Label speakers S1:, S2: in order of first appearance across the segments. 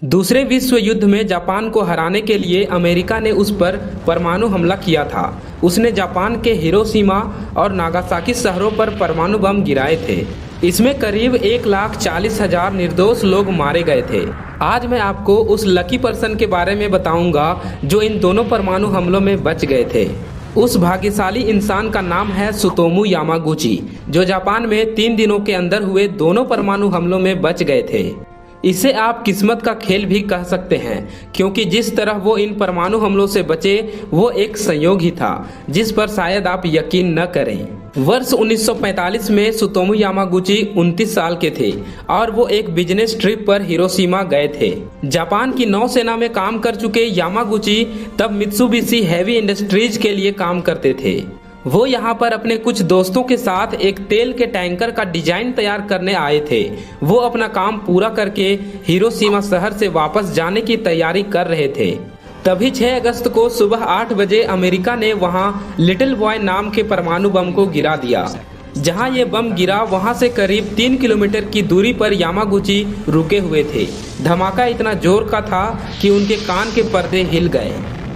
S1: दूसरे विश्व युद्ध में जापान को हराने के लिए अमेरिका ने उस पर परमाणु हमला किया था। उसने जापान के हिरोशिमा और नागासाकी शहरों पर परमाणु बम गिराए थे। इसमें करीब 1,40,000 निर्दोष लोग मारे गए थे। आज मैं आपको उस लकी पर्सन के बारे में बताऊंगा जो इन दोनों परमाणु हमलों में बच गए थे। उस भाग्यशाली इंसान का नाम है त्सुतोमु यामागुची, जो जापान में 3 दिनों के अंदर हुए दोनों परमाणु हमलों में बच गए थे। इसे आप किस्मत का खेल भी कह सकते हैं, क्योंकि जिस तरह वो इन परमाणु हमलों से बचे वो एक संयोग ही था जिस पर शायद आप यकीन न करें। वर्ष 1945 में त्सुतोमु यामागुची 29 साल के थे और वो एक बिजनेस ट्रिप पर हिरोशिमा गए थे। जापान की नौसेना में काम कर चुके यामागुची तब मित्सुबिशी हेवी इंडस्ट्रीज के लिए काम करते थे। वो यहाँ पर अपने कुछ दोस्तों के साथ एक तेल के टैंकर का डिजाइन तैयार करने आए थे। वो अपना काम पूरा करके हिरोशिमा शहर से वापस जाने की तैयारी कर रहे थे। तभी 6 अगस्त को सुबह 8 बजे अमेरिका ने वहाँ लिटिल बॉय नाम के परमाणु बम को गिरा दिया। जहाँ ये बम गिरा वहाँ से करीब 3 किलोमीटर की दूरी पर यामागुची रुके हुए थे। धमाका इतना जोर का था कि उनके कान के पर्दे हिल गए।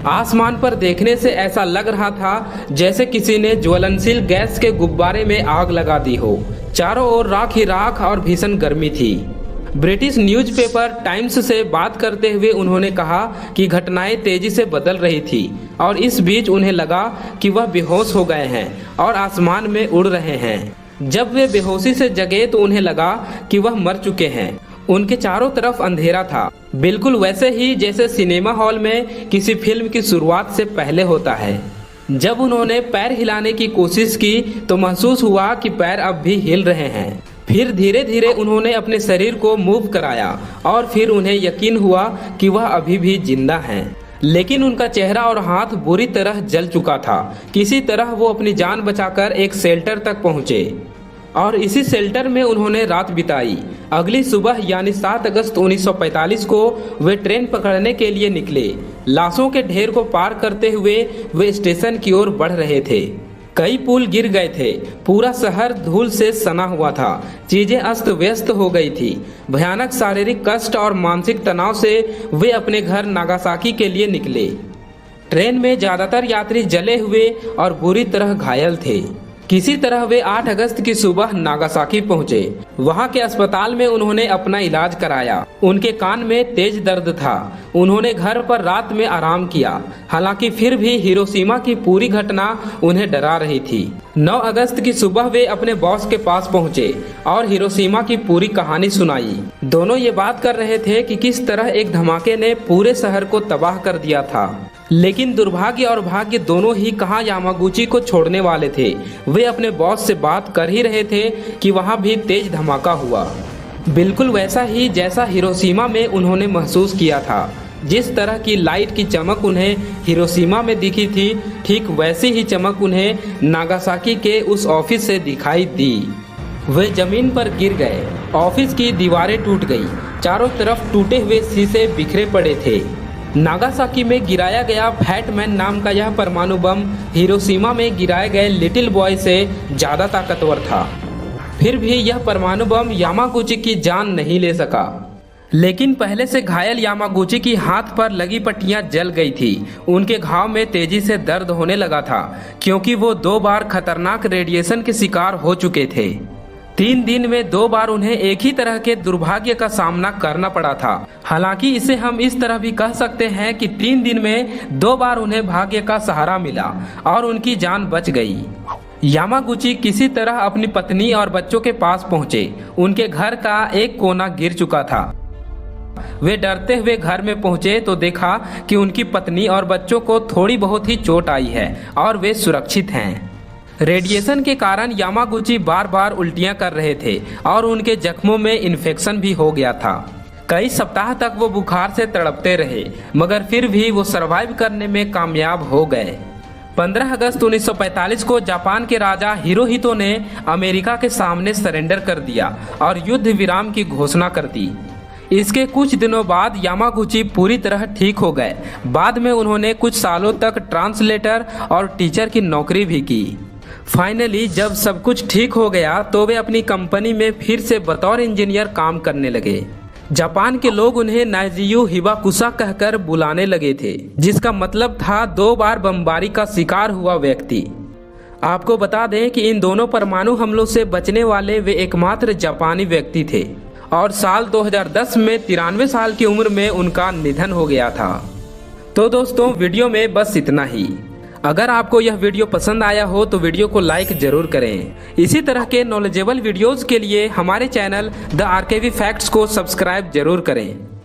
S1: आसमान पर देखने से ऐसा लग रहा था जैसे किसी ने ज्वलनशील गैस के गुब्बारे में आग लगा दी हो। चारों ओर राख ही राख और भीषण गर्मी थी। ब्रिटिश न्यूज़पेपर टाइम्स से बात करते हुए उन्होंने कहा कि घटनाएं तेजी से बदल रही थी और इस बीच उन्हें लगा कि वह बेहोश हो गए हैं और आसमान में उड़ रहे हैं। जब वे बेहोशी से जगे तो उन्हें लगा कि वह मर चुके हैं। उनके चारों तरफ अंधेरा था, बिल्कुल वैसे ही जैसे सिनेमा हॉल में किसी फिल्म की शुरुआत से पहले होता है। जब उन्होंने पैर हिलाने की कोशिश की तो महसूस हुआ कि पैर अब भी हिल रहे हैं। फिर धीरे धीरे उन्होंने अपने शरीर को मूव कराया और फिर उन्हें यकीन हुआ कि वह अभी भी जिंदा हैं। लेकिन उनका चेहरा और हाथ बुरी तरह जल चुका था। किसी तरह वो अपनी जान बचाकर एक शेल्टर तक पहुँचे और इसी शेल्टर में उन्होंने रात बिताई। अगली सुबह यानी 7 अगस्त 1945 को वे ट्रेन पकड़ने के लिए निकले। लाशों के ढेर को पार करते हुए वे स्टेशन की ओर बढ़ रहे थे। कई पुल गिर गए थे। पूरा शहर धूल से सना हुआ था। चीजें अस्त व्यस्त हो गई थी। भयानक शारीरिक कष्ट और मानसिक तनाव से वे अपने घर नागासाकी के लिए निकले। ट्रेन में ज्यादातर यात्री जले हुए और बुरी तरह घायल थे। किसी तरह वे 8 अगस्त की सुबह नागासाकी पहुंचे। वहां के अस्पताल में उन्होंने अपना इलाज कराया। उनके कान में तेज दर्द था। उन्होंने घर पर रात में आराम किया। हालांकि फिर भी हिरोशिमा की पूरी घटना उन्हें डरा रही थी। 9 अगस्त की सुबह वे अपने बॉस के पास पहुंचे और हिरोशिमा की पूरी कहानी सुनाई। दोनों ये बात कर रहे थे कि किस तरह एक धमाके ने पूरे शहर को तबाह कर दिया था। लेकिन दुर्भाग्य और भाग्य दोनों ही कहाँ यामागुची को छोड़ने वाले थे। वे अपने बॉस से बात कर ही रहे थे कि वहाँ भी तेज धमाका हुआ, बिल्कुल वैसा ही जैसा हिरोशिमा में उन्होंने महसूस किया था। जिस तरह की लाइट की चमक उन्हें हिरोशिमा में दिखी थी, ठीक वैसी ही चमक उन्हें नागासाकी के उस ऑफिस से दिखाई दी। वे जमीन पर गिर गए। ऑफिस की दीवारें टूट गई। चारों तरफ टूटे हुए शीशे बिखरे पड़े थे। नागासाकी में गिराया गया फैटमैन नाम का यह परमाणु बम हिरोशिमा में गिराए गए लिटिल बॉय से ज़्यादा ताकतवर था। फिर भी यह परमाणु बम यामागुची की जान नहीं ले सका। लेकिन पहले से घायल यामागुची की हाथ पर लगी पट्टियां जल गई थी। उनके घाव में तेजी से दर्द होने लगा था, क्योंकि वो 2 बार खतरनाक रेडिएशन के शिकार हो चुके थे। 3 दिन में 2 बार उन्हें एक ही तरह के दुर्भाग्य का सामना करना पड़ा था। हालांकि इसे हम इस तरह भी कह सकते हैं कि 3 दिन में 2 बार उन्हें भाग्य का सहारा मिला और उनकी जान बच गई। यामागुची किसी तरह अपनी पत्नी और बच्चों के पास पहुंचे। उनके घर का एक कोना गिर चुका था। वे डरते हुए घर में पहुंचे तो देखा कि उनकी पत्नी और बच्चों को थोड़ी बहुत ही चोट आई है और वे सुरक्षित हैं। रेडिएशन के कारण यामागुची बार बार उल्टियां कर रहे थे और उनके जख्मों में इन्फेक्शन भी हो गया था। कई सप्ताह तक वो बुखार से तड़पते रहे, मगर फिर भी वो सरवाइव करने में कामयाब हो गए। 15 अगस्त 1945 को जापान के राजा हिरोहितो ने अमेरिका के सामने सरेंडर कर दिया और युद्ध विराम की घोषणा कर दी। इसके कुछ दिनों बाद यामागुची पूरी तरह ठीक हो गए। बाद में उन्होंने कुछ सालों तक ट्रांसलेटर और टीचर की नौकरी भी की। फाइनली जब सब कुछ ठीक हो गया तो वे अपनी कंपनी में फिर से बतौर इंजीनियर काम करने लगे। जापान के लोग उन्हें नाइजियो हिबाकुसा कहकर बुलाने लगे थे, जिसका मतलब था 2 बार बमबारी का शिकार हुआ व्यक्ति। आपको बता दें कि इन दोनों परमाणु हमलों से बचने वाले वे एकमात्र जापानी व्यक्ति थे और साल 2010 में 93 साल की उम्र में उनका निधन हो गया था। तो दोस्तों, वीडियो में बस इतना ही। अगर आपको यह वीडियो पसंद आया हो तो वीडियो को लाइक जरूर करें। इसी तरह के नॉलेजेबल वीडियोस के लिए हमारे चैनल द आरकेवी फैक्ट्स को सब्सक्राइब जरूर करें।